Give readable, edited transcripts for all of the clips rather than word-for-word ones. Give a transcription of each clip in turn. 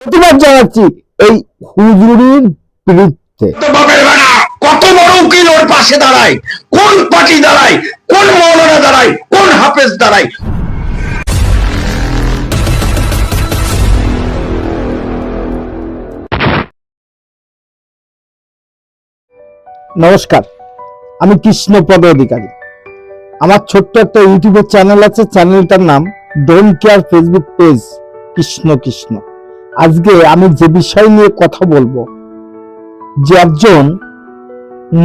প্রতিবাদ জানাচ্ছি এই হুজুরির বিরুদ্ধে। কত বড় উকিল ওর পাশে দাঁড়ায়, কোন পার্টি দাঁড়ায়, কোন মৌলানা দাঁড়ায়, কোন হাফেজ দাঁড়ায়। নমস্কার, আমি কৃষ্ণপদ অধিকারী। আমার ছোট্ট একটা ইউটিউবের চ্যানেল আছে, চ্যানেলটার নাম don't care, Facebook page Krishna Krishna. আজকে আমি যে বিষয় নিয়ে কথা বলবো, যে একজন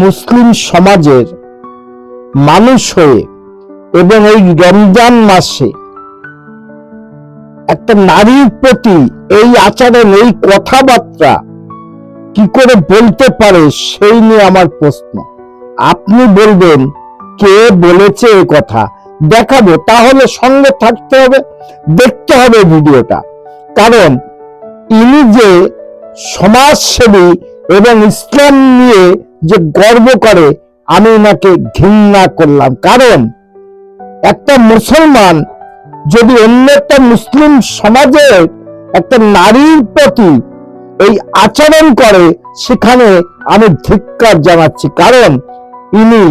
মুসলিম সমাজের মানুষ হয়ে এবং এই রমজান মাসে একটা নারীর প্রতি এই আচরণ, এই কথাবার্তা কি করে বলতে পারে, সেই নিয়ে আমার প্রশ্ন। আপনি বলবেন কে বলেছে এ কথা, দেখাবো। তাহলে সঙ্গে থাকতে হবে, দেখতে হবে ভিডিওটা। কারণ ইনি যে সমাজসেবী এবং ইসলাম নিয়ে যে গর্ব করে, আমি ওনাকে ঘৃণা করলাম। কারণ একটা মুসলমান যদি অন্য একটা মুসলিম সমাজের একটা নারীর প্রতি এই আচরণ করে, সেখানে আমি ধিক্কার জানাচ্ছি। কারণ ইনি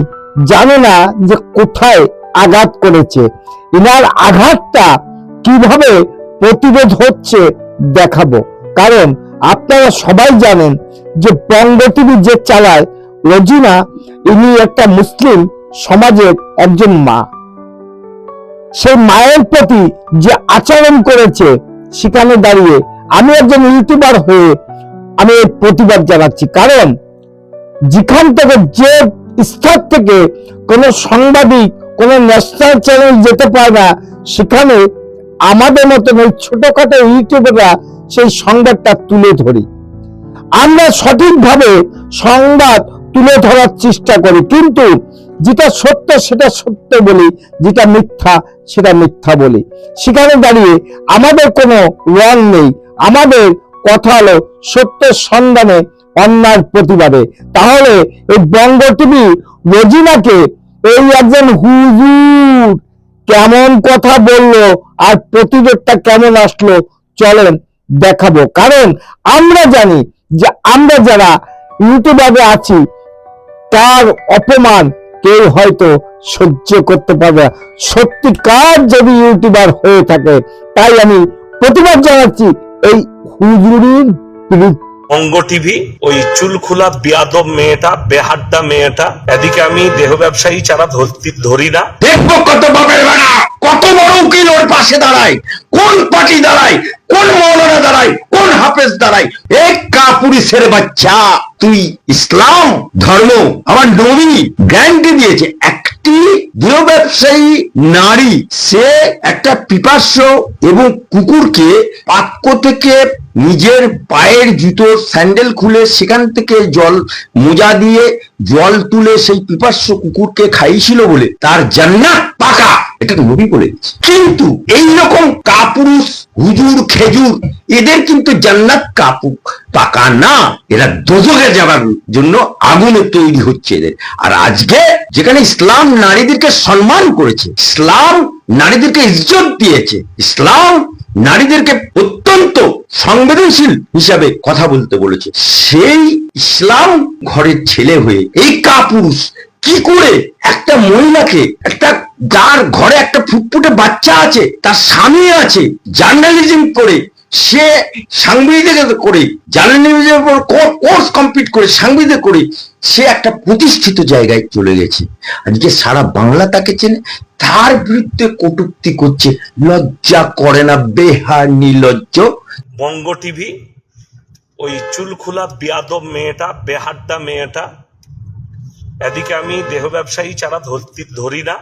জানে না যে কোথায় আঘাত করেছে, ইনার আঘাতটা কিভাবে প্রতিরোধ হচ্ছে দেখাবো। কারণ আপনারা সবাই জানেন যে বঙ্গ টিভি যে চালায় রোজিনা, ইনি একটা মুসলিম সমাজের একজন মা। সেই মায়ের প্রতি যে আচরণ করেছে, সেখানে দাঁড়িয়ে আমি একজন ইউটিউবার হয়ে আমি প্রতিবাদ জানাচ্ছি। কারণ যেখান থেকে, যে স্তর থেকে কোনো সাংবাদিক, কোনো ন্যাশনাল চ্যানেল যেতে পারে না, সেখানে আমাদের মতন ওই ছোটখাটো ইউটিউবাররা সেই সংবাদটা তুলে ধরি। আমরা সঠিকভাবে সংবাদ তুলে ধরার চেষ্টা করি, কিন্তু যেটা সত্য সেটা সত্য বলি, যেটা মিথ্যা সেটা মিথ্যা বলি। সেখানে দাঁড়িয়ে আমাদের কোনো রং নেই। আমাদের কথা হলো সত্যের সন্ধানে, অন্যায়ের প্রতিবাদে। তাহলে এই বঙ্গ টিভি রোজিনাকে এই একজন হুজুর কেমন কথা বললো আর প্রতিবাদটা কেমন আসলো, চলেন দেখাবো। কারণ আমরা জানি যে আমরা যারা ইউটিউবারে আছি, তার অপমান কেউ হয়তো সহ্য করতে পারবে না, সত্যিকার যদি ইউটিউবার হয়ে থাকে। তাই আমি প্রতিবাদ জানাচ্ছি এই হুজুরির বিরুদ্ধে। বঙ্গ টিভি ওই চুল খোলা বিয়াদব মেয়েটা, বেহাড্ডা মেয়েটা, এদিকে আমি দেহ ব্যবসায়ী ছাড়া ধরি না। দেখবো কত বাপের বেড়া, কত বড় উকিল ওর পাশে দাঁড়ায়, কোন পার্টি দাঁড়ায়, কোন মৌলানা দাঁড়ায়, কোন হাফেজ দাঁড়ায়। এক কাপুরুষের বাচ্চা, তুই ইসলাম ধর্ম আমার নবী গ্যারান্টি দিয়েছে, একটি দেহ ব্যবসায়ী নারী, সে একটা পিপাস্য এবং কুকুরকে পাক্য থেকে নিজের পায়ের জুতোর স্যান্ডেল খুলে সেখান থেকে জল মোজা দিয়ে জল তুলে সেই পিপাস্য কুকুরকে খাইয়েছিল বলে তার জান্নাত পাকা, এটা তো নবী বলে দিচ্ছে। কিন্তু এইরকম কাপুরুষ হুজুর খেজুর, এদের কিন্তু জান্নাত পাকা না, এরা দোজখে যাবার জন্য আগুনে তৈরি হচ্ছে এদের। আর আজকে যেখানে ইসলাম নারীদেরকে সম্মান করেছে, ইসলাম নারীদেরকে ইজ্জত দিয়েছে, ইসলাম নারীদেরকে অত্যন্ত সংবেদনশীল হিসাবে কথা বলতে বলেছে, সেই ইসলাম ঘরের ছেলে হয়ে এই কাপুরুষ কি করে একটা মহিলাকে, একটা যার ঘরে একটা ফুটফুটে বাচ্চা আছে, তার স্বামী আছে, জার্নালিজম করে, সে সাংবাদিকতা করে, জার্নালিজমের উপর কোর্স কমপ্লিট করে, সাংবাদিক করে সে একটা প্রতিষ্ঠিত জায়গায় চলে গেছে। আজকে সারা বাংলা তাকে চেনে, তার বিরুদ্ধে কটূক্তি করছে, লজ্জা করে না? বেহার নির্লজ্জ। বঙ্গ টিভি ওই চুল খোলা বিয়াদব মেয়েটা, বেহাড্ডা মেয়েটা, এদিকে আমি দেহ ব্যবসায়ী ছাড়া ধরি না।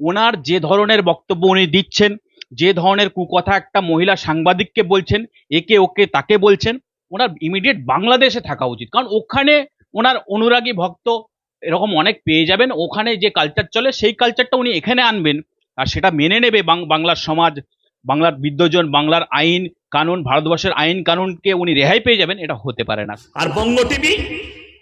ওনার যে ধরনের বক্তব্য উনি দিচ্ছেন, যে ধরনের কুকথা একটা মহিলা সাংবাদিককে বলছেন, একে ওকে তাকে বলছেন, ওনার ইমিডিয়েট বাংলাদেশে থাকা উচিত। কারণ ওখানে ওনার অনুরাগী ভক্ত এরকম অনেক পেয়ে যাবেন। ওখানে যে কালচার চলে, সেই কালচারটা উনি এখানে আনবেন, আর সেটা মেনে নেবে বাংলার সমাজ, বাংলার বিদ্বজন, বাংলার আইন কানুন, ভারতবর্ষের আইন কানুনকে উনি রেহাই পেয়ে যাবেন, এটা হতে পারে না। আর বঙ্গ টিভি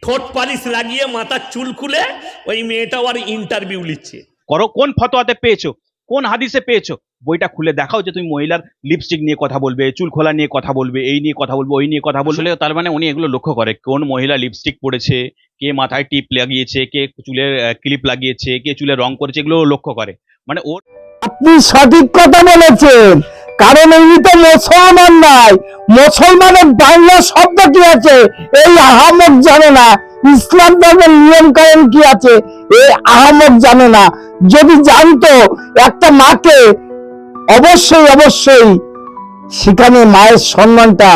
ঠোঁট পালিশ লাগিয়ে মাথার চুল খুলে ওই মেয়েটা আর ইন্টারভিউ নিচ্ছে। করো, কোন ফতোয়াতে পেয়েছো, কোন হাদিসে পেয়েছো? বইটা খুলে দেখাও যে তুমি মহিলার লিপস্টিক নিয়ে কথা বলবে, চুল খোলা নিয়ে কথা বলবে, এই নিয়ে কথা বলবে, ওই নিয়ে কথা বলবে। আসলে তার মানে উনি এগুলো লক্ষ্য করে কোন মহিলা লিপস্টিক পরেছে, কে মাথায় টিপ লাগিয়েছে, কে চুলের ক্লিপ লাগিয়েছে, কে চুলে রং করেছে, এগুলো লক্ষ্য করে। মানে ওর আপনি সঠিক কথা বলেছেন, কারণ এই তো মুসলমান নাই। মুসলমানের বাংলা শব্দ কি আছে এই আহামক জানে না, ইসলাম ধর্মের নিয়ম কানুন কি আছে এই আহামক জানে না। যদি জানতো একটা মাকে অবশ্যই অবশ্যই সেখানে মায়ের সম্মানটা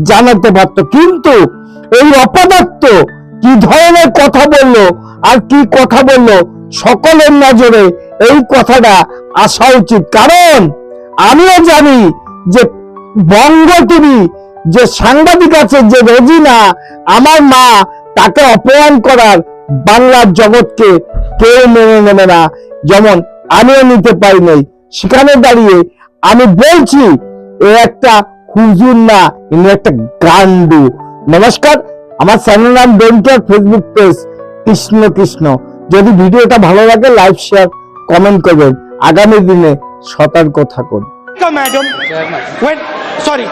জানাতে পারত, কিন্তু এই অপদার্থ কি ধরনের কথা বললো আর কি কথা বললো সকলের নজরে এই কথাটা আসা উচিত। কারণ আমিও জানি যে বঙ্গ টিভি যে সাংবাদিক আছে, যে রোজিনা আমার মা, তাকে অপমান করার বাংলার জগৎকে কেউ মেনে নেবে না, যেমন আমিও নিতে পারি নাই। সেখানে দাঁড়িয়ে আমি বলছি এ একটা হুজুর না, ইনি একটা গান্ডু। নমস্কার, আমার চ্যানেল নাম don't Facebook page Krishna Krishna. যদি ভিডিওটা ভালো লাগে লাইক শেয়ার কমেন্ট করবেন। আগামী দিনে সতর্ক থাকুন। Madam, when sorry.